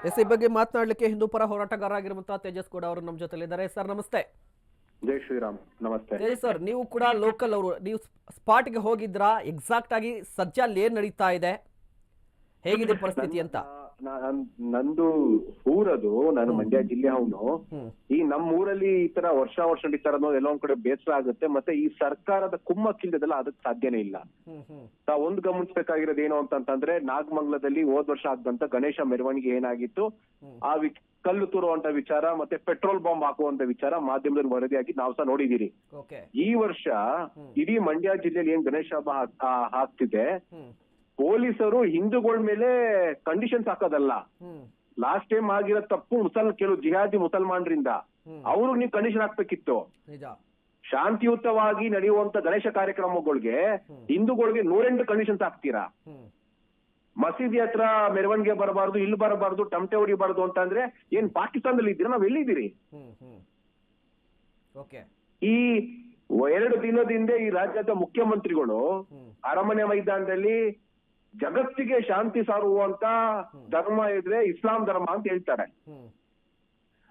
S ಈ ಬಗ್ಗೆ ಮಾತನಾಡಲಿಕ್ಕೆ ಹಿಂದೂ ಪರ ಹೋರಾಟಗಾರ ಆಗಿರುವಂತಹ ತೇಜಸ್ ಕೂಡ ಅವರು ನಮ್ಮ ಜೊತೆಲಿದ್ದಾರೆ. ಸರ್ ನಮಸ್ತೆ. ಜೈ ಶ್ರೀರಾಮ್. ನಮಸ್ತೆ. ತೇಜಸ್ ಸರ್, ನೀವು ಕೂಡ ಲೋಕಲ್ ಅವರು, ನೀವು ಸ್ಪಾಟ್ಗೆ ಹೋಗಿದ್ರಾ? ಎಕ್ಸಾಕ್ಟ್ ಆಗಿ ಸಜ್ಜಲ್ಲಿ ಏನ್ ನಡೀತಾ ಇದೆ, ಹೇಗಿದೆ ಪರಿಸ್ಥಿತಿ ಅಂತ? ನಂದು ಊರದು, ನಾನು ಮಂಡ್ಯ ಜಿಲ್ಲೆ ಅವನು. ಈ ನಮ್ಮ ಊರಲ್ಲಿ ಈ ತರ ವರ್ಷ ನಡೀತಾ ಇರೋದು ಎಲ್ಲ ಒಂದ್ ಕಡೆ ಬೇಸರ ಆಗುತ್ತೆ. ಮತ್ತೆ ಈ ಸರ್ಕಾರದ ಕುಮ್ಮಕ್ಕಿಲ್ಲದೆಲ್ಲ ಅದಕ್ಕೆ ಸಾಧ್ಯನೇ ಇಲ್ಲ. ನಾವ್ ಒಂದು ಗಮನಿಸಬೇಕಾಗಿರೋದು ಏನು ಅಂತಂದ್ರೆ, ನಾಗಮಂಗಲದಲ್ಲಿ ಹೋದ್ ವರ್ಷ ಆದಂತ ಗಣೇಶ ಮೆರವಣಿಗೆ ಏನಾಗಿತ್ತು, ಆ ಕಲ್ಲು ತೂರುವಂತ ವಿಚಾರ ಮತ್ತೆ ಪೆಟ್ರೋಲ್ ಬಾಂಬ್ ಹಾಕುವಂತ ವಿಚಾರ ಮಾಧ್ಯಮದಲ್ಲಿ ವರದಿಯಾಗಿ ನಾವು ಸಹ ನೋಡಿದೀರಿ. ಈ ವರ್ಷ ಇಡೀ ಮಂಡ್ಯ ಜಿಲ್ಲೆಯಲ್ಲಿ ಏನ್ ಗಣೇಶ ಹಬ್ಬ ಆಗ್ತಿದೆ, ಪೊಲೀಸರು ಹಿಂದೂಗಳ ಮೇಲೆ ಕಂಡೀಷನ್ಸ್ ಹಾಕೋದಲ್ಲ. ಲಾಸ್ಟ್ ಟೈಮ್ ಆಗಿರೋ ತಪ್ಪು ಕೆಲವು ಜಿಹಾದಿ ಮುಸಲ್ಮಾನರಿಂದ, ಅವರು ನೀವು ಕಂಡೀಷನ್ ಹಾಕ್ಬೇಕಿತ್ತು. ಶಾಂತಿಯುತವಾಗಿ ನಡೆಯುವಂತ ಗಣೇಶ ಕಾರ್ಯಕ್ರಮಗಳಿಗೆ ಹಿಂದೂಗಳಿಗೆ 108 ಕಂಡೀಷನ್ಸ್ ಹಾಕ್ತೀರಾ. ಮಸೀದಿ ಹತ್ರ ಮೆರವಣಿಗೆ ಬರಬಾರ್ದು, ಇಲ್ಲಿ ಬರಬಾರ್ದು, ಟಮಟೆ ಹೊಡಿಬಾರ್ದು ಅಂತ ಅಂದ್ರೆ ಏನ್ ಪಾಕಿಸ್ತಾನದಲ್ಲಿ ಇದ್ದೀರಾ? ನಾವ್ ಎಲ್ಲಿದ್ದೀರಿ? ಈ 2 ದಿನದಿಂದ ಈ ರಾಜ್ಯದ ಮುಖ್ಯಮಂತ್ರಿಗಳು ಅರಮನೆ ಮೈದಾನದಲ್ಲಿ ಜಗತ್ತಿಗೆ ಶಾಂತಿ ಸಾರುವಂತ ಧರ್ಮ ಇದ್ರೆ ಇಸ್ಲಾಂ ಧರ್ಮ ಅಂತ ಹೇಳ್ತಾರೆ.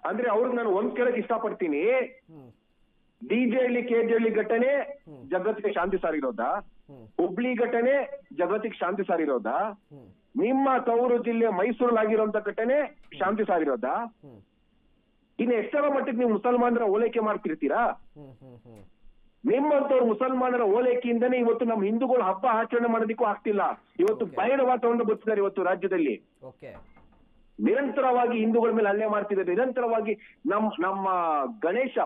ಅಂದ್ರೆ ಅವ್ರಿಗೆ ನಾನು ಒಂದ್ ಕೇಳಕ್ ಇಷ್ಟಪಡ್ತೀನಿ, ಡಿಜೆಹಳ್ಳಿ ಕೆಜೆಹಳ್ಳಿ ಘಟನೆ ಜಗತ್ತಿಗೆ ಶಾಂತಿ ಸಾರಿರೋದಾ? ಹುಬ್ಳಿ ಘಟನೆ ಜಗತ್ತಿಗೆ ಶಾಂತಿ ಸಾರಿರೋದಾ? ನಿಮ್ಮ ತವರು ಜಿಲ್ಲೆ ಮೈಸೂರಲ್ಲಾಗಿರುವಂತ ಘಟನೆ ಶಾಂತಿ ಸಾರಿರೋದಾ? ಇನ್ನು ಎಷ್ಟರ ಮಟ್ಟಿಗೆ ನೀವು ಮುಸಲ್ಮಾನರ ಓಲೈಕೆ ಮಾಡ್ತಿರ್ತೀರಾ? ನಿಮ್ಮಂತವ್ರು ಮುಸಲ್ಮಾನರ ಓಲೈಕೆಯಿಂದನೇ ಇವತ್ತು ನಮ್ಮ ಹಿಂದೂಗಳು ಹಬ್ಬ ಆಚರಣೆ ಮಾಡೋದಕ್ಕೂ ಆಗ್ತಿಲ್ಲ. ಇವತ್ತು ಭಯದ ವಾತಾವರಣ ಬರ್ತಿದ್ದಾರೆ. ಇವತ್ತು ರಾಜ್ಯದಲ್ಲಿ ನಿರಂತರವಾಗಿ ಹಿಂದೂಗಳ ಮೇಲೆ ಹಲ್ಲೆ ಮಾಡ್ತಿದ್ದಾರೆ. ನಿರಂತರವಾಗಿ ನಮ್ಮ ಗಣೇಶ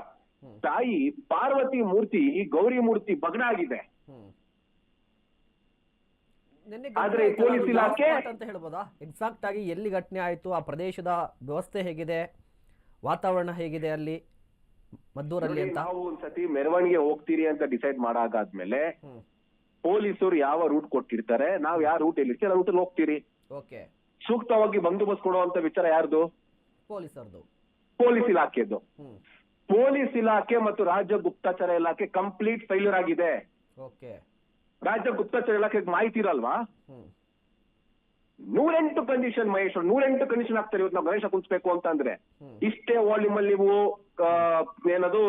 ತಾಯಿ ಪಾರ್ವತಿ ಮೂರ್ತಿ, ಗೌರಿ ಮೂರ್ತಿ ಭಗ್ನ ಆಗಿದೆ. ಆದ್ರೆ ಪೊಲೀಸ್ ಇಲಾಖೆ ಅಂತ ಹೇಳ್ಬೋದಾ ಎಕ್ಸಾಕ್ಟ್ ಆಗಿ ಎಲ್ಲಿ ಘಟನೆ ಆಯ್ತು, ಆ ಪ್ರದೇಶದ ವ್ಯವಸ್ಥೆ ಹೇಗಿದೆ, ವಾತಾವರಣ ಹೇಗಿದೆ ಅಲ್ಲಿ ಮದ್ದೂರಲ್ಲಿ ಅಂತ? ನಾವು ಒಂದ್ಸತಿ ಮೆರವಣಿಗೆ ಹೋಗ್ತೀರಿ ಅಂತ ಡಿಸೈಡ್ ಮಾಡಾಗಾದ್ಮೇಲೆ ಪೊಲೀಸರು ಯಾವ ರೂಟ್ ಕೊಟ್ಟಿರ್ತಾರೆ, ನಾವ್ ಯಾವ ರೂಟ್ ಎಲ್ಲಿರ್ತೀವಿ ಆ ರೂಟಲ್ಲಿ ಹೋಗ್ತೀರಿ. ಸೂಕ್ತವಾಗಿ ಬಂದೋಬಸ್ತ್ ಕೊಡುವಂತ ವಿಚಾರ ಯಾರ್ದು? ಪೊಲೀಸರದು, ಪೊಲೀಸ್ ಇಲಾಖೆದು. ಪೊಲೀಸ್ ಇಲಾಖೆ ಮತ್ತು ರಾಜ್ಯ ಗುಪ್ತಚರ ಇಲಾಖೆ ಕಂಪ್ಲೀಟ್ ಫೇಲ್ಯೂರ್ ಆಗಿದೆ. ರಾಜ್ಯ ಗುಪ್ತಚರ ಇಲಾಖೆಗೆ ಮಾಹಿತಿ ಇರಲ್ವಾ? 108 ಕಂಡೀಷನ್ ಮಹೇಶ್, 108 ಕಂಡೀಷನ್ ಆಗ್ತಾರೆ. ಇವತ್ತು ನಾವು ಗಣೇಶ ಕುಂಚ್ಬೇಕು ಅಂತ ಅಂದ್ರೆ ಇಷ್ಟೇ ವಾಲ್ಯೂಮ್ ಅಲ್ಲಿ ನೀವು ಏನದು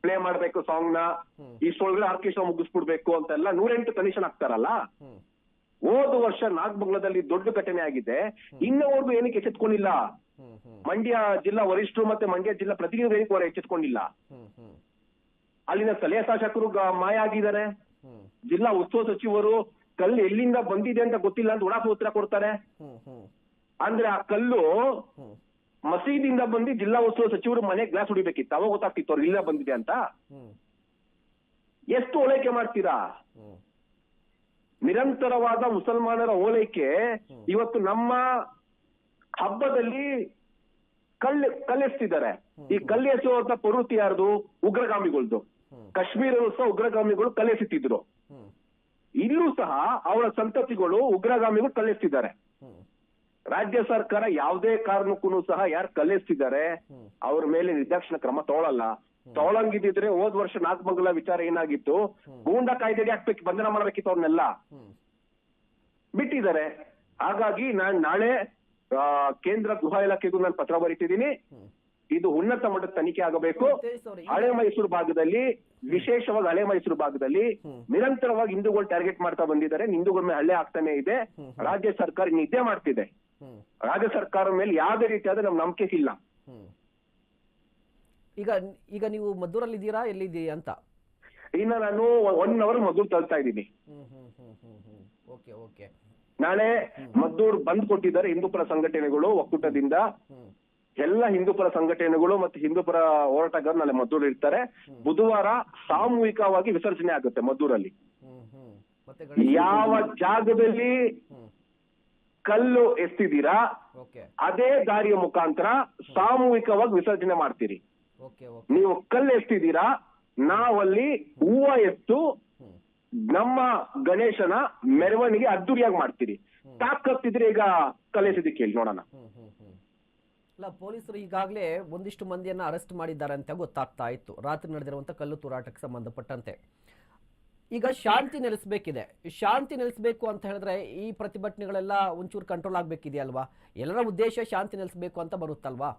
ಪ್ಲೇ ಮಾಡ್ಬೇಕು ಸಾಂಗ್ ನ, ಇಷ್ಟೊಳಗಡೆ ಆರ್ಕೆಸ್ಟ್ರಾ ಮುಗಿಸ್ಬಿಡ್ಬೇಕು ಅಂತೆಲ್ಲ 108 ಕಂಡೀಷನ್ ಹಾಕ್ತಾರಲ್ಲ. ಹೋದ ವರ್ಷ ನಾಗಮಂಗಲದಲ್ಲಿ ದೊಡ್ಡ ಘಟನೆ ಆಗಿದೆ, ಇನ್ನವರೆಗೂ ಏನಕ್ಕೆ ಎಚ್ಚೆತ್ಕೊಂಡಿಲ್ಲ. ಮಂಡ್ಯ ಜಿಲ್ಲಾ ವರಿಷ್ಠರು ಮತ್ತೆ ಮಂಡ್ಯ ಜಿಲ್ಲಾ ಪ್ರತಿನಿಧಿಗಳು ಎಚ್ಚೆತ್ಕೊಂಡಿಲ್ಲ. ಅಲ್ಲಿನ ಸಲಹೆ ಶಾಸಕರು ಮಾಯ ಆಗಿದ್ದಾರೆ. ಜಿಲ್ಲಾ ಉಸ್ತುವಾರಿ ಸಚಿವರು ಕಲ್ಲು ಎಲ್ಲಿಂದ ಬಂದಿದೆ ಅಂತ ಗೊತ್ತಿಲ್ಲ ಅಂತ ಉಡಾಫೆ ಉತ್ತರ ಕೊಡ್ತಾರೆ. ಅಂದ್ರೆ ಆ ಕಲ್ಲು ಮಸೀದಿಯಿಂದ ಬಂದು ಜಿಲ್ಲಾ ಉಸ್ತುವಾರಿ ಸಚಿವರು ಮನೆ ಗ್ಲಾಸ್ ಹೊಡಿಬೇಕಿತ್ತು, ಅವಾಗ ಗೊತ್ತಾಗ್ತಿತ್ತು ಅವ್ರು ಇಲ್ಲ ಬಂದಿದೆ ಅಂತ. ಎಷ್ಟು ಓಲೈಕೆ ಮಾಡ್ತೀರಾ? ನಿರಂತರವಾದ ಮುಸಲ್ಮಾನರ ಓಲೈಕೆ ಇವತ್ತು ನಮ್ಮ ಹಬ್ಬದಲ್ಲಿ ಕಲ್ಲೆಸ್ತಿದ್ದಾರೆ. ಈ ಕಲ್ಲೆಸುವಂತ ಪ್ರವೃತ್ತಿ ಯಾರ್ದು? ಉಗ್ರಗಾಮಿಗಳ್ದು. ಕಾಶ್ಮೀರಲ್ಲೂ ಸಹ ಉಗ್ರಗಾಮಿಗಳು ಕಲ್ಲೆಸಿತ್ತಿದ್ರು. ಇಲ್ಲೂ ಸಹ ಅವರ ಸಂತತಿಗಳು ಉಗ್ರಗಾಮಿಗಳು ಕಲ್ಲೆಸ್ತಿದ್ದಾರೆ. ರಾಜ್ಯ ಸರ್ಕಾರ ಯಾವುದೇ ಕಾರಣಕ್ಕೂ ಸಹ ಯಾರು ಕಲ್ಲೆಸ್ತಿದ್ದಾರೆ ಅವ್ರ ಮೇಲೆ ನಿರ್ದಾಕ್ಷಿಣ್ಯ ಕ್ರಮ ತಗೊಳ್ಳಲ್ಲ. ತಗೊಳಂಗಿದ್ರೆ ಹೋದ್ ವರ್ಷ ನಾಗಮಂಗಲ ವಿಚಾರ ಏನಾಗಿತ್ತು, ಗೂಂಡಾ ಕಾಯ್ದೆಗೆ ಹಾಕ್ಬೇಕು, ಬಂಧನ ಮಾಡ್ಬೇಕಿತ್ತು, ಅವ್ರನ್ನೆಲ್ಲ ಬಿಟ್ಟಿದ್ದಾರೆ. ಹಾಗಾಗಿ ನಾನ್ ನಾಳೆ ಕೇಂದ್ರ ಗೃಹ ಇಲಾಖೆಗೂ ನಾನು ಪತ್ರ ಬರೀತಿದ್ದೀನಿ. ಇದು ಉನ್ನತ ಮಟ್ಟದ ತನಿಖೆ ಆಗಬೇಕು. ಹಳೆ ಮೈಸೂರು ಭಾಗದಲ್ಲಿ, ವಿಶೇಷವಾಗಿ ಹಳೆ ಮೈಸೂರು ಭಾಗದಲ್ಲಿ ನಿರಂತರವಾಗಿ ಹಿಂದೂಗಳು ಟಾರ್ಗೆಟ್ ಮಾಡ್ತಾ ಬಂದಿದ್ದಾರೆ. ಹಿಂದೂಗಳ ಮೇಲೆ ಹಲ್ಲೆ ಆಗ್ತಾನೆ ಇದೆ. ರಾಜ್ಯ ಸರ್ಕಾರ ನಿದ್ದೆ ಮಾಡ್ತಿದೆ. ರಾಜ್ಯ ಸರ್ಕಾರದ ಮೇಲೆ ಯಾವುದೇ ರೀತಿಯಾದ ನಮ್ ನಂಬಿಕೆ ಇಲ್ಲ. ಈಗ ನೀವು ಮದ್ದೂರಲ್ಲಿ ಇದ್ದೀರಾ, ಎಲ್ಲಿದ್ದೀರಿ ಅಂತ? ಇನ್ನ ನಾನು 1 ಅವರ್ ಮದ್ದೂರ್ ತಲುಪ್ತಾ ಇದ್ದೀನಿ. ನಾಳೆ ಮದ್ದೂರ್ ಬಂದ್ ಕೊಟ್ಟಿದ್ದಾರೆ ಹಿಂದೂಪರ ಸಂಘಟನೆಗಳು ಒಕ್ಕೂಟದಿಂದ. ಎಲ್ಲ ಹಿಂದೂಪರ ಸಂಘಟನೆಗಳು ಮತ್ತೆ ಹಿಂದೂಪರ ಹೋರಾಟಗಾರರು ನಾಳೆ ಮದ್ದೂರ್ ಇರ್ತಾರೆ. ಬುಧವಾರ ಸಾಮೂಹಿಕವಾಗಿ ವಿಸರ್ಜನೆ ಆಗುತ್ತೆ ಮದ್ದೂರಲ್ಲಿ. ಯಾವ ಜಾಗದಲ್ಲಿ ಕಲ್ಲು ಎಸ್ತಿದ್ದೀರಾ ಅದೇ ದಾರಿಯ ಮುಖಾಂತರ ಸಾಮೂಹಿಕವಾಗಿ ವಿಸರ್ಜನೆ ಮಾಡ್ತೀರಿ. ನೀವು ಕಲ್ಲು ಎಸ್ತಿದ್ದೀರಾ, ನಾವಲ್ಲಿ ಹೂವ ಎತ್ತು ನಮ್ಮ ಗಣೇಶನ ಮೆರವಣಿಗೆ ಅದ್ದೂರಿಯಾಗಿ ಮಾಡ್ತೀರಿ. ತಾಕತ್ತಿದ್ರೆ ಈಗ ಕಲ್ಲೆಸಿದ್ದಕ್ಕೆ ಕೇಳಿ ನೋಡೋಣ. ಪೊಲೀಸರು ಈಗಾಗಲೇ ಒಂದಿಷ್ಟು ಮಂದಿಯನ್ನ ಅರೆಸ್ಟ್ ಮಾಡಿದ್ದಾರೆ ಅಂತ ಗೊತ್ತಾಗ್ತಾ ಇತ್ತು ರಾತ್ರಿ ನಡೆದಿರುವಂತಹ ಕಲ್ಲು ತೂರಾಟಕ್ಕೆ ಸಂಬಂಧಪಟ್ಟಂತೆ. ಈಗ ಶಾಂತಿ ನೆಲೆಸಬೇಕಿದೆ. ಶಾಂತಿ ನೆಲೆಸಬೇಕು ಅಂತ ಹೇಳಿದ್ರೆ ಈ ಪ್ರತಿಭಟನೆಗಳೆಲ್ಲ ಒಂಚೂರು ಕಂಟ್ರೋಲ್ ಆಗ್ಬೇಕಿದೆಯಲ್ವಾ? ಎಲ್ಲರ ಉದ್ದೇಶ ಶಾಂತಿ ನೆಲೆಸಬೇಕು ಅಂತ ಬರುತ್ತಲ್ವಾ?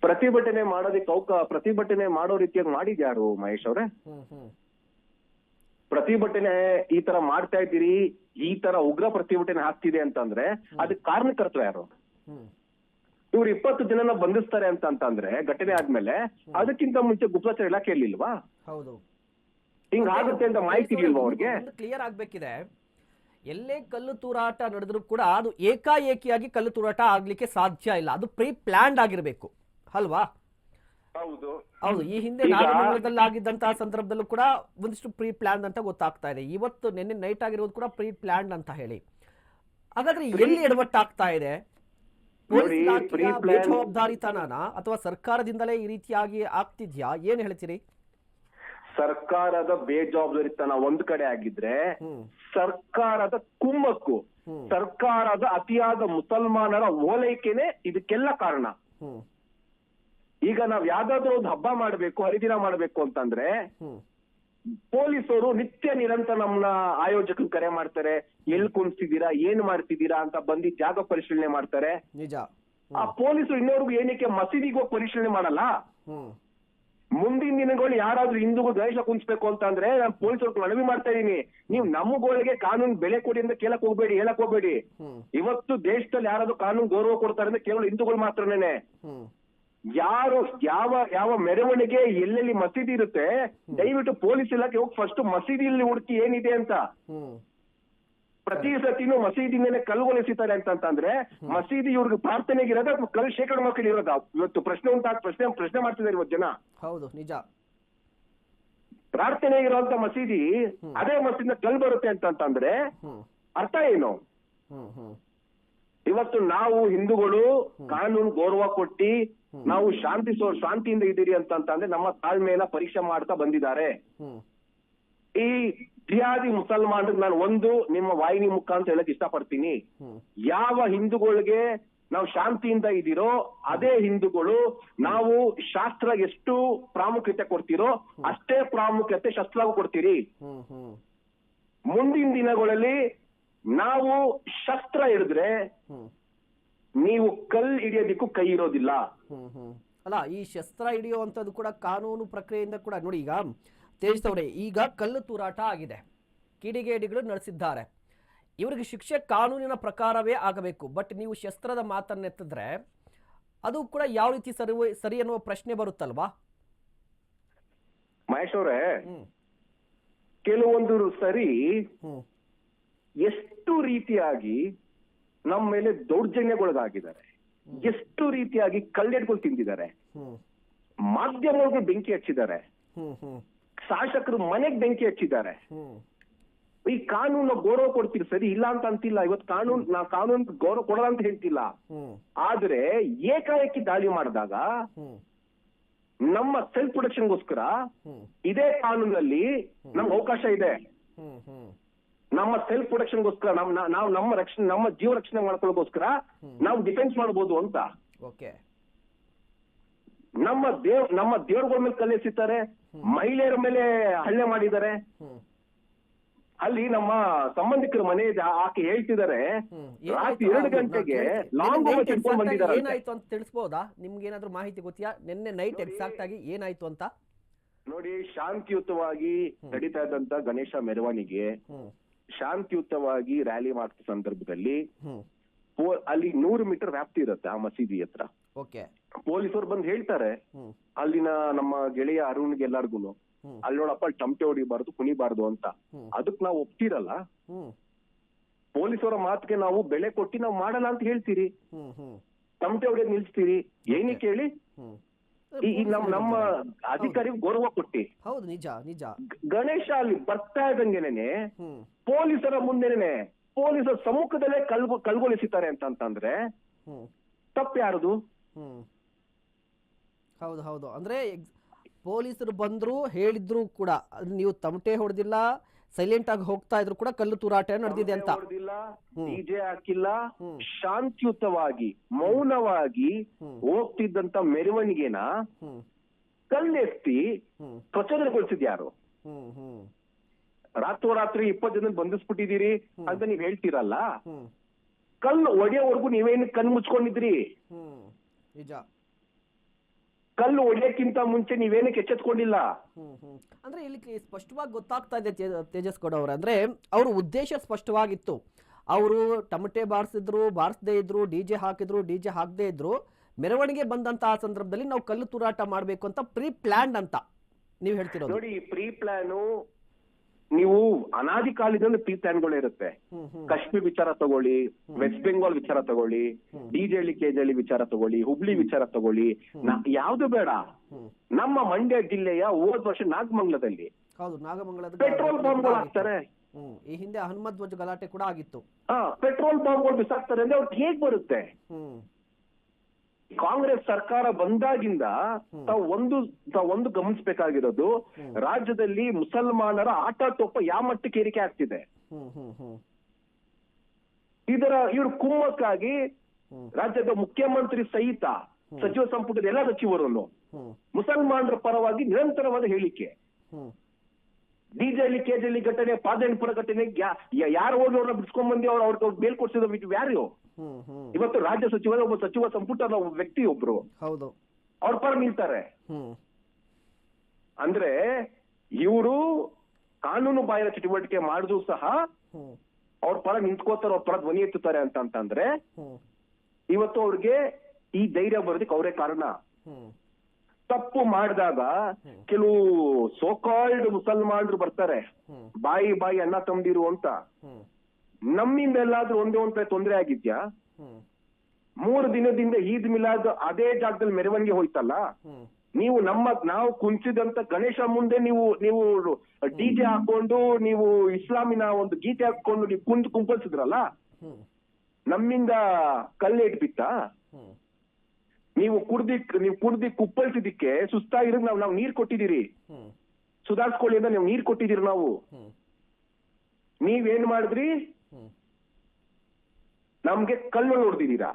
ಪ್ರತಿಭಟನೆ ಮಾಡೋದಕ್ಕೆ ಪ್ರತಿಭಟನೆ ಮಾಡೋ ರೀತಿಯಾಗಿ ಮಾಡಿದ್ಯಾರು ಮಹೇಶ್ ಅವ್ರೆ? ಪ್ರತಿಭಟನೆ ಈ ತರ ಮಾಡ್ತಾ ಇದ್ದೀರಿ, ಈ ತರ ಉಗ್ರ ಪ್ರತಿಭಟನೆ ಆಗ್ತಿದೆ ಅಂತಂದ್ರೆ ಅದಕ್ಕೆ ಕಾರಣಕರ್ತರು ಯಾರು? ಇವ್ರು 20 ಜನನ ಬಂಧಿಸ್ತಾರೆ ಅಂತಂದ್ರೆ ಘಟನೆ ಆದ್ಮೇಲೆ ಅದಕ್ಕಿಂತ ಮುಂಚೆ ಗುಪ್ತಚರ ಇಲಾಖೆ ಇರ್ಲಿಲ್ವಾ? ಹೌದು, ಹಿಂಗಾಗುತ್ತೆ ಅಂತ ಮಾಹಿತಿ ಇರ್ಲಿಲ್ವಾ ಅವ್ರಿಗೆ? ಕ್ಲಿಯರ್ ಆಗ್ಬೇಕಿದೆ. ಎಲ್ಲೇ ಕಲ್ಲು ತೂರಾಟ ನಡೆದ್ರು ಕೂಡ ಅದು ಏಕಾಏಕಿಯಾಗಿ ಕಲ್ಲು ತೂರಾಟ ಆಗ್ಲಿಕ್ಕೆ ಸಾಧ್ಯ ಇಲ್ಲ. ಅದು ಪ್ರೀ ಪ್ಲಾನ್ಡ್ ಆಗಿರ್ಬೇಕು ಅಲ್ವಾ? ಹೌದು ಹೌದು. ಈ ಹಿಂದೆ ನಾಗಮಂಗಲದಲ್ಲಿ ಆಗಿದ್ದಂತಹ ಸಂದರ್ಭದಲ್ಲೂ ಕೂಡ ಒಂದಿಷ್ಟು ಪ್ರೀ ಪ್ಲಾನ್ ಅಂತ ಗೊತ್ತಾಗ್ತಾ ಇದೆ. ಇವತ್ತು ನಿನ್ನೆ ನೈಟ್ ಆಗಿರೋದು ಕೂಡ ಪ್ರೀ ಪ್ಲಾನ್ ಅಂತ ಹೇಳಿ. ಹಾಗಾದ್ರೆ ಎಲ್ಲಿ ಎಡವಟ್ಟಾಗ್ತಾ ಇದೆ? ಬೇಜವಾಬ್ದಾರಿತನನ ಅಥವಾ ಸರ್ಕಾರದಿಂದಲೇ ಈ ರೀತಿಯಾಗಿ ಆಗ್ತಿದ್ಯಾ? ಏನ್ ಹೇಳ್ತೀರಿ? ಸರ್ಕಾರದ ಬೇಜವಾಬ್ದಾರಿತನ ಒಂದ್ ಕಡೆ ಆಗಿದ್ರೆ, ಸರ್ಕಾರದ ಕುಮ್ಮಕ್ಕು, ಸರ್ಕಾರದ ಅತಿಯಾದ ಮುಸಲ್ಮಾನರ ಓಲೈಕೆನೆ ಇದಕ್ಕೆಲ್ಲ ಕಾರಣ. ಈಗ ನಾವ್ ಯಾವ್ದಾದ್ರು ಒಂದು ಹಬ್ಬ ಮಾಡ್ಬೇಕು, ಹರಿದಿನ ಮಾಡ್ಬೇಕು ಅಂತಂದ್ರೆ ಪೊಲೀಸರು ನಿತ್ಯ ನಿರಂತರ ನಮ್ಮನ್ನ ಆಯೋಜಕರು ಕರೆ ಮಾಡ್ತಾರೆ. ಎಲ್ಲಿ ಕುಣಿಸ್ತಿದ್ದೀರಾ, ಏನ್ ಮಾಡ್ತಿದ್ದೀರಾ ಅಂತ ಬಂದು ಜಾಗ ಪರಿಶೀಲನೆ ಮಾಡ್ತಾರೆ. ನಿಜ. ಆ ಪೊಲೀಸರು ಇನ್ನೋರ್ಗು ಏನಕ್ಕೆ ಮಸೀದಿಗೆ ಹೋಗಿ ಪರಿಶೀಲನೆ ಮಾಡಲ್ಲ? ಮುಂದಿನ ದಿನಗಳು ಯಾರಾದ್ರೂ ಹಿಂದೂಗಳು ಗಣೇಶ ಕುಣಿಸ್ಬೇಕು ಅಂತ ಅಂದ್ರೆ ನಾನು ಪೊಲೀಸರು ಮನವಿ ಮಾಡ್ತಾ ಇದೀನಿ, ನೀವು ನಮ್ಮಗಳಿಗೆ ಕಾನೂನು ಬೆಲೆ ಕೊಡಿ ಅಂತ ಕೇಳಕ್ ಹೋಗ್ಬೇಡಿ, ಹೇಳಕ್ ಹೋಗ್ಬೇಡಿ. ಇವತ್ತು ದೇಶದಲ್ಲಿ ಯಾರಾದ್ರೂ ಕಾನೂನು ಗೌರವ ಕೊಡ್ತಾರೆ ಅಂದ್ರೆ ಕೇವಲ ಹಿಂದೂಗಳು ಮಾತ್ರನೇನೆ. ಯಾರು ಯಾವ ಮೆರವಣಿಗೆ ಎಲ್ಲೆಲ್ಲಿ ಮಸೀದಿ ಇರುತ್ತೆ, ದಯವಿಟ್ಟು ಪೊಲೀಸ್ ಇಲಾಖೆ ಹೋಗಿ ಫಸ್ಟ್ ಮಸೀದಿಯಲ್ಲಿ ಹುಡುಕಿ ಏನಿದೆ ಅಂತ. ಪ್ರತಿ ಸತಿನೂ ಮಸೀದಿನೇ ಕಲ್ಲುಗೊಳಿಸಿದ್ದಾರೆ ಅಂತಂದ್ರೆ ಮಸೀದಿ ಇವ್ರಿಗೆ ಪ್ರಾರ್ಥನೆಗಿರೋದ ಅಥವಾ ಕಲ್ಲು ಶೇಖರಣೆ ಮಕ್ಕಳು ಇರೋದ? ಇವತ್ತು ಪ್ರಶ್ನೆ ಮಾಡ್ತಿದ್ದಾರೆ ಇವತ್ತು ಜನ. ಹೌದು, ನಿಜ. ಪ್ರಾರ್ಥನೆ ಇರೋಂತ ಮಸೀದಿ ಅದೇ ಮಸೀದಿನ ಕಲ್ಲು ಬರುತ್ತೆ ಅಂತಂದ್ರೆ ಅರ್ಥ ಏನು? ಇವತ್ತು ನಾವು ಹಿಂದೂಗಳು ಕಾನೂನು ಗೌರವ ಕೊಟ್ಟಿ ನಾವು ಶಾಂತಿಯಿಂದ ಇದ್ದೀರಿ ಅಂತಂದ್ರೆ ನಮ್ಮ ತಾಳ್ಮೆಯನ್ನ ಪರೀಕ್ಷೆ ಮಾಡ್ತಾ ಬಂದಿದ್ದಾರೆ. ಈ ಜಿಹಾದಿ ಮುಸಲ್ಮಾನರಿಗೆ ನಾನು ಒಂದು ನಿಮ್ಮ ವಾಹಿನಿ ಮುಖಾಂತರ ಹೇಳಕ್ ಇಷ್ಟಪಡ್ತೀನಿ, ಯಾವ ಹಿಂದೂಗಳಿಗೆ ನಾವು ಶಾಂತಿಯಿಂದ ಇದ್ದೀರೋ ಅದೇ ಹಿಂದೂಗಳು ನಾವು ಶಾಸ್ತ್ರ ಎಷ್ಟು ಪ್ರಾಮುಖ್ಯತೆ ಕೊಡ್ತೀರೋ ಅಷ್ಟೇ ಪ್ರಾಮುಖ್ಯತೆ ಶಸ್ತ್ರಗೂ ಕೊಡ್ತೀರಿ. ಮುಂದಿನ ದಿನಗಳಲ್ಲಿ ನಾವು ಶಸ್ತ್ರ ಹಿಡಿದ್ರೆ ನೀವು ಕಲ್ ಹಿಡಿಯೋದಿಕ್ಕೂ ಕೈ ಇರೋದಿಲ್ಲ. ಅಲ್ಲ, ಈ ಶಸ್ತ್ರ ಹಿಡಿಯುವಂಥದ್ದು ಕೂಡ ಕಾನೂನು ಪ್ರಕ್ರಿಯೆಯಿಂದ ಕೂಡ ನೋಡಿ. ಈಗ ತೇಜ್ ಅವರೇ, ಈಗ ಕಲ್ಲು ತೂರಾಟ ಆಗಿದೆ, ಕಿಡಿಗೇಡಿಗಳು ನಡೆಸಿದ್ದಾರೆ, ಇವರಿಗೆ ಶಿಕ್ಷೆ ಕಾನೂನಿನ ಪ್ರಕಾರವೇ ಆಗಬೇಕು. ಬಟ್ ನೀವು ಶಸ್ತ್ರದ ಮಾತನ್ನೆತ್ತಿದ್ರೆ ಅದು ಕೂಡ ಯಾವ ರೀತಿ ಸರಿ ಅನ್ನುವ ಪ್ರಶ್ನೆ ಬರುತ್ತಲ್ವಾ? ಮಹೇಶ್ ಅವರೇ, ಕೆಲವೊಂದು ಸರಿ ಎಷ್ಟು ರೀತಿಯಾಗಿ ನಮ್ಮ ಮೇಲೆ ದೌರ್ಜನ್ಯಗೊಳಗಾಗಿದ್ದಾರೆ, ಎಷ್ಟು ರೀತಿಯಾಗಿ ಕಲ್ಲೆಡ್ಗಳು ತಿಂದಿದ್ದಾರೆ, ಮಾಧ್ಯಮಗಳಿಗೆ ಬೆಂಕಿ ಹಚ್ಚಿದ್ದಾರೆ, ಶಾಸಕರು ಮನೆಗೆ ಬೆಂಕಿ ಹಚ್ಚಿದ್ದಾರೆ. ಈ ಕಾನೂನು ಗೌರವ ಕೊಡ್ತೀರಿ, ಸರಿ ಇಲ್ಲ ಅಂತ ಅಂತಿಲ್ಲ. ಇವತ್ತು ಕಾನೂನು ಗೌರವ ಕೊಡಲ್ಲ ಅಂತ ಹೇಳ್ತಿಲ್ಲ. ಆದ್ರೆ ಏಕಾಏಕಿ ದಾಳಿ ಮಾಡಿದಾಗ ನಮ್ಮ ಸೆಲ್ಫ್ ಪ್ರೊಟೆಕ್ಷನ್ಗೋಸ್ಕರ ಇದೇ ಕಾನೂನಲ್ಲಿ ನಮ್ಗೆ ಅವಕಾಶ ಇದೆ. ನಮ್ಮ ಸೆಲ್ಫ್ ಪ್ರೊಟೆಕ್ಷನ್ಗೋಸ್ಕರ ನಾವು ನಮ್ಮ ಜೀವ ರಕ್ಷಣೆ ಮಾಡ್ಕೊಳ್ಳೋಕೋಸ್ಕರ ನಾವು ಡಿಫೆನ್ಸ್ ಮಾಡಬಹುದು ಅಂತ. ನಮ್ಮ ದೇವ್ರಗಳ ಮೇಲೆ ಕಲ್ಲೆಸಿತಾರೆ, ಮಹಿಳೆಯರ ಮೇಲೆ ಹಲ್ಲೆ ಮಾಡಿದ್ದಾರೆ. ಅಲ್ಲಿ ನಮ್ಮ ಸಂಬಂಧಿಕರ ಮನೆ ಆಕೆ ಹೇಳ್ತಿದ್ದಾರೆ, ರಾತ್ರಿ 2 ಗಂಟೆಗೆ ಲಾಂಗ್ ಬಾಂಬ್ ಇಟ್ಕೊಂಡು ಬಂದಿದ್ದಾರೆ. ಏನಾಯ್ತು ಅಂತ ತಿಳಿಸಬಹುದಾ? ನಿಮ್ಗೆ ಏನಾದ್ರೂ ಮಾಹಿತಿ ಗೊತ್ತಿಯಾ? ನಿನ್ನೆ ನೈಟ್ ಎಕ್ಸಾಕ್ಟ್ ಆಗಿ ಏನಾಯ್ತು ಅಂತ? ನೋಡಿ, ಶಾಂತಿಯುತವಾಗಿ ನಡೀತಾ ಇದ್ದಂತ ಗಣೇಶ ಮೆರವಣಿಗೆ ಶಾಂತಿಯುತವಾಗಿ ರ್ಯಾಲಿ ಮಾಡ್ತ ಸಂದರ್ಭದಲ್ಲಿ ಅಲ್ಲಿ 100 ಮೀಟರ್ ವ್ಯಾಪ್ತಿ ಇರುತ್ತೆ ಆ ಮಸೀದಿ ಹತ್ರ. ಪೊಲೀಸರು ಬಂದು ಹೇಳ್ತಾರೆ, ಅಲ್ಲಿನ ನಮ್ಮ ಗೆಳೆಯ ಅರುಣ್ಗೆ ಎಲ್ಲಾರ್ಗು ಅಲ್ಲಿ ನೋಡಪ್ಪ ಟಮಟೆ ಹೊಡಿಬಾರ್ದು, ಕುಣಿಬಾರ್ದು ಅಂತ. ಅದಕ್ ನಾವು ಒಪ್ತಿರಲ್ಲ, ಪೊಲೀಸರ ಮಾತಿಗೆ ನಾವು ಬೆಲೆ ಕೊಟ್ಟಿ ನಾವು ಮಾಡಲ್ಲ ಅಂತ ಹೇಳ್ತೀರಿ, ಟಮಟೆ ಹೊಡಿಯೋದ್ ನಿಲ್ಸ್ತೀರಿ. ಏನಕ್ಕೆ ಹೇಳಿ? ನಮ್ಮ ಅಧಿಕಾರಿಗೆ ಗೌರವ ಕೊಟ್ಟಿ. ಹೌದು, ನಿಜ ನಿಜ. ಗಣೇಶ ಅಲ್ಲಿ ಬರ್ತಾ ಇದ್ದಂಗೆನೆ ಪೊಲೀಸರ ಮುಂದೆನೆ ಪೊಲೀಸರ ಸಮ್ಮುಖದಲ್ಲೇ ಕಲ್ಗೊಳಿಸಿದ್ದಾರೆ ಅಂತಂದ್ರೆ ತಪ್ಪು ಯಾರದು? ಹೌದು ಹೌದು. ಅಂದ್ರೆ ಪೊಲೀಸರು ಬಂದ್ರು ಹೇಳಿದ್ರು ಕೂಡ ನೀವು ತಮಟೆ ಹೊಡೆದಿಲ್ಲ, ಸೈಲೆಂಟ್ ಆಗಿ ಹೋಗ್ತಾ ಇದ್ರು ಕೂಡ ಕಲ್ಲು ತೂರಾಟ ನಡೆದಿದೆ ಅಂತ. ಡಿಜೆ ಹಾಕಿಲ್ಲ, ಶಾಂತಿಯುತವಾಗಿ ಮೌನವಾಗಿ ಹೋಗ್ತಿದ್ದಂತ ಮೆರವಣಿಗೆನ ಕಲ್ಲೆತ್ತಿ ಪ್ರಚೋದನೆಗೊಳಿಸಿದ್ಯಾರು? ಹ್ಮ್ ಹ್ಮ್ ರಾತ್ರೋರಾತ್ರಿ 20 ಜನ ಬಂಧಿಸ್ಬಿಟ್ಟಿದ್ದೀರಿ ಅಂತ ನೀವ್ ಹೇಳ್ತೀರಲ್ಲ, ಹ್ಮ್ ಕಲ್ಲು ಒಡೆಯೋವರೆಗೂ ನೀವೇನು ಕಣ್ ಮುಚ್ಕೊಂಡಿದ್ರಿ? ಹ್ಮ್ ನಿಜ. ಕಲ್ಲು ಒಡೆಯಕ್ಕಿಂತ ಮುಂಚೆ ನೀವೇನಕ್ಕೆ ಎಚ್ಚೆತ್ಕೊಂಡಿಲ್ಲ? ಅಂದ್ರೆ ಇಲ್ಲಿ ಸ್ಪಷ್ಟವಾಗಿ ಗೊತ್ತಾಗ್ತಾ ಇದೆ ತೇಜಸ್ ಗೌಡ ಅವ್ರೆ, ಅಂದ್ರೆ ಅವ್ರ ಉದ್ದೇಶ ಸ್ಪಷ್ಟವಾಗಿತ್ತು. ಅವರು ಟಮಟೆ ಬಾರಿಸದೇ ಇದ್ರು, ಡಿಜೆ ಹಾಕಿದ್ರು, ಡಿಜೆ ಹಾಕದೇ ಇದ್ರು, ಮೆರವಣಿಗೆ ಬಂದಂತಹ ಸಂದರ್ಭದಲ್ಲಿ ನಾವು ಕಲ್ಲು ತೂರಾಟ ಮಾಡ್ಬೇಕು ಅಂತ ಪ್ರೀ ಪ್ಲಾನ್ಡ್ ಅಂತ ನೀವು ಹೇಳ್ತಿರೋದು. ನೋಡಿ, ಪ್ರೀ ಪ್ಲಾನು ನೀವು ಅನಾದಿ ಕಾಲದಿಂದ ಪ್ರೀ ಪ್ಲಾನ್ಗಳು ಇರುತ್ತೆ. ಕಾಶ್ಮೀರ್ ವಿಚಾರ ತಗೊಳ್ಳಿ, ವೆಸ್ಟ್ ಬೆಂಗಾಲ್ ವಿಚಾರ ತಗೊಳ್ಳಿ, ಡಿಜೆಹಳ್ಳಿ ಕೆಜೆಹಳ್ಳಿ ವಿಚಾರ ತಗೊಳ್ಳಿ, ಹುಬ್ಳಿ ವಿಚಾರ ತಗೊಳ್ಳಿ, ಯಾವ್ದು ಬೇಡ. ನಮ್ಮ ಮಂಡ್ಯ ಜಿಲ್ಲೆಯ ಹೋದ ವರ್ಷ ನಾಗಮಂಗಲದಲ್ಲಿ ಪೆಟ್ರೋಲ್ ಬಾಂಬ್ಗಳು ಹಾಕ್ತಾರೆ. ಈ ಹಿಂದೆ ಹನುಮತ್ ಧ್ವಜ ಗಲಾಟೆ ಕೂಡ ಆಗಿತ್ತು. ಪೆಟ್ರೋಲ್ ಬಾಂಬ್ಗಳು ಬಿಸಾಕ್ತಾರೆ ಅಂದ್ರೆ ಅವ್ರಿಗೆ ಹೇಗ್ ಬರುತ್ತೆ? ಕಾಂಗ್ರೆಸ್ ಸರ್ಕಾರ ಬಂದಾಗಿಂದ ತಾವು ಒಂದು ಗಮನಿಸಬೇಕಾಗಿರೋದು, ರಾಜ್ಯದಲ್ಲಿ ಮುಸಲ್ಮಾನರ ಆಟಾಟೋಪ ಯಾವ ಮಟ್ಟಕ್ಕೆ ಏರಿಕೆ ಆಗ್ತಿದೆ. ಇವ್ರ ಕುಮ್ಮಕ್ಕಾಗಿ ರಾಜ್ಯದ ಮುಖ್ಯಮಂತ್ರಿ ಸಹಿತ ಸಚಿವ ಸಂಪುಟದ ಎಲ್ಲ ಸಚಿವರನ್ನು ಮುಸಲ್ಮಾನರ ಪರವಾಗಿ ನಿರಂತರವಾದ ಹೇಳಿಕೆ. ಡಿಜೆಹಳ್ಳಿ ಕೆಜೆಹಳ್ಳಿ ಘಟನೆ, ಪಾದೆಂಪುರ ಘಟನೆ, ಯಾರು ಹೋಗಿ ಅವ್ರನ್ನ ಬಿಡ್ಸ್ಕೊಂಡ್ ಬಂದಿ ಅವ್ರಿಗೆ ಬೇಲ್ ಕೊಡ್ಸಿದ ಯಾರು? ಇವತ್ತು ರಾಜ್ಯ ಸಚಿವರ ಒಬ್ಬ ಸಚಿವ ಸಂಪುಟದ ಒಬ್ಬ ವ್ಯಕ್ತಿ ಒಬ್ರು ಅವ್ರ ಪರ ನಿಲ್ತಾರೆ. ಅಂದ್ರೆ ಇವರು ಕಾನೂನು ಬಾಹಿರ ಚಟುವಟಿಕೆ ಮಾಡಿದ್ರು ಸಹ ಅವ್ರ ಪರ ನಿಂತ್ಕೋತಾರೆ, ಅವ್ರ ಪರ ಧ್ವನಿ ಎತ್ತುತ್ತಾರೆ ಅಂತಂದ್ರೆ ಇವತ್ತು ಅವ್ರಿಗೆ ಈ ಧೈರ್ಯ ಬರೋದಕ್ಕೆ ಅವರೇ ಕಾರಣ. ತಪ್ಪು ಮಾಡಿದಾಗ ಕೆಲವು ಸೋಕಾಲ್ಡ್ ಮುಸಲ್ಮಾನರು ಬರ್ತಾರೆ, ಬಾಯಿ ಅಣ್ಣ ತಮ್ದಿರು ಅಂತ. ನಮ್ಮಿಂದ ಎಲ್ಲಾದ್ರೂ ಒಂದೇ ಒಂದ್ ತೊಂದರೆ ಆಗಿದ್ಯಾ? 3 ದಿನದಿಂದ ಈದ್ ಮಿಲಾದ್ ಅದೇ ಜಾಗದಲ್ಲಿ ಮೆರವಣಿಗೆ ಹೋಯ್ತಲ್ಲ, ನಾವು ಕುಂಚಿದಂತ ಗಣೇಶ ಮುಂದೆ ನೀವು ಡಿಜೆ ಹಾಕೊಂಡು, ನೀವು ಇಸ್ಲಾಮಿನ ಒಂದು ಗೀತೆ ಹಾಕೊಂಡು ನೀವು ಕುಂಪಲ್ಸಿದ್ರಲ್ಲ, ನಮ್ಮಿಂದ ಕಲ್ಲೇಟ್ ಬಿತ್ತ? ನೀವು ಕುಡ್ದಿ ಕುಪ್ಪಳಿಸಿದಿಕ್ಕೆ ಸುಸ್ತಾಗಿರೋದು ನಾವು ನೀರ್ ಕೊಟ್ಟಿದ್ದೀರಿ, ಸುಧಾರಿಸ್ಕೊಳ್ಳಿ ಅಂತ ನೀವು ನೀರ್ ಕೊಟ್ಟಿದ್ದೀರಿ. ನಾವು ನೀವೇನ್ ಮಾಡಿದ್ರಿ? ನಮ್ಗೆ ಕಲ್ಲಲ್ಲಿ ಹೊಡೆದಿದ್ದೀರಾ.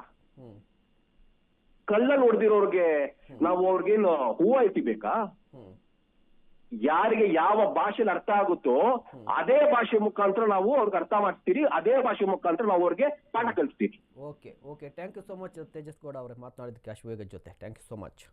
ಕಲ್ಲಲ್ಲಿ ಹೊಡೆದಿರೋರ್ಗೆ ನಾವು ಅವ್ರಿಗೇನು ಹೂವ ಎತ್ತಿಬೇಕಾ? ಯಾರಿಗೆ ಯಾವ ಭಾಷೆಲಿ ಅರ್ಥ ಆಗುತ್ತೋ ಅದೇ ಭಾಷೆ ಮುಖಾಂತರ ನಾವು ಅವ್ರಿಗೆ ಅರ್ಥ ಮಾಡ್ತೀರಿ, ಅದೇ ಭಾಷೆ ಮುಖಾಂತರ ನಾವು ಅವ್ರಿಗೆ ಪಾಠ ಕಲಿಸ್ತೀವಿ. Okay, thank you so much Tejas Gowda ಅವರೇ ಮಾತನಾಡಿದ್ದಕ್ಕೆ ಅಶ್ವೇಗ ಜೊತೆ. Thank you so much.